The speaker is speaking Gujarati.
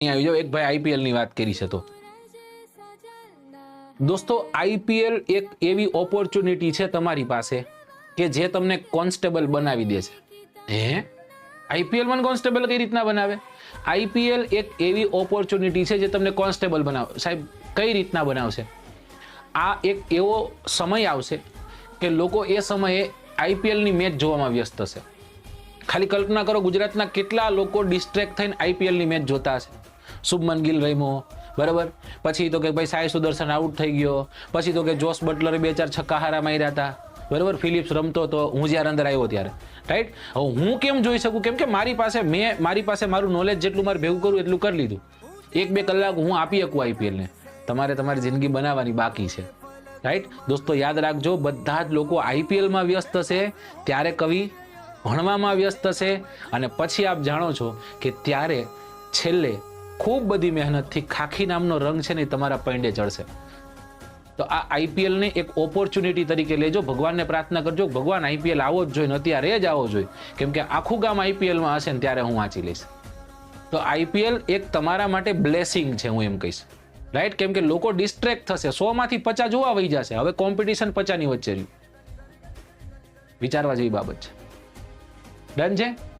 આવી જાઓ, એક ભાઈ આઈપીએલ ની વાત કરી છે. તો દોસ્તો, આઈપીએલ એક એવી ઓપોર્ચ્યુનિટી છે તમારી પાસે કે જે તમને કોન્સ્ટેબલ બનાવી દે છે. હે, આઈપીએલ માં કોન્સ્ટેબલ કઈ રીતના બનાવે? આઈપીએલ એક એવી ઓપોર્ચ્યુનિટી છે જે તમને કોન્સ્ટેબલ બનાવે. સાહેબ, કઈ રીતના બનાવશે? આ એક એવો સમય આવશે કે લોકો એ સમયે આઈપીએલ ની મેચ જોવામાં વ્યસ્ત હશે. ખાલી કલ્પના કરો, ગુજરાતના કેટલા લોકો ડિસ્ટ્રેક્ટ થઈને આઈપીએલ ની મેચ જોતા હશે. શુભમન ગિલ રમ્યો, બરાબર, પછી તો કે ભાઈ સાઈ સુદર્શન આઉટ થઈ ગયો, પછી તો કે જોસ બટલરે 2-4 છક્કા હારા માર્યા હતા, બરાબર, ફિલિપ્સ રમતો હતો હું જ્યારે અંદર આવ્યો ત્યારે, રાઈટ. હવે હું કેમ જોઈ શકું? કેમ કે મારી પાસે મારું નોલેજ જેટલું મારે ભેગું કરવું એટલું કરી લીધું. 1-2 કલાક હું આપી શકું આઈપીએલ ને. તમારે તમારી જિંદગી બનાવવાની બાકી છે, રાઈટ. દોસ્તો, યાદ રાખજો, બધા જ લોકો આઈપીએલમાં વ્યસ્ત હશે ત્યારે કવિ ભણવામાં વ્યસ્ત હશે, અને પછી આપ જાણો છો કે ત્યારે છેલ્લે ખૂબ બધી મહેનતથી ખાખી નામનો રંગ છે ને તમારા પૈંડે ચડશે. તો આ આઈપીએલ ને એક ઓપોર્ચ્યુનિટી તરીકે લેજો. ભગવાનને પ્રાર્થના કરજો, ભગવાન આઈપીએલ આવો જ જોઈએ, અત્યારે જ આવો જોઈએ, કેમ કે આખું ગામ આઈપીએલમાં હશે ને ત્યારે હું વાંચી લઈશ. તો આઈપીએલ એક તમારા માટે બ્લેસિંગ છે, હું એમ કહીશ, રાઈટ. કેમ કે લોકો ડિસ્ટ્રેક્ટ થશે, 100 માંથી 50 જોવા વહી જશે. હવે કોમ્પિટિશન 50 ની વચ્ચે રહ્યું. વિચારવા જેવી બાબત છે. ડન છે.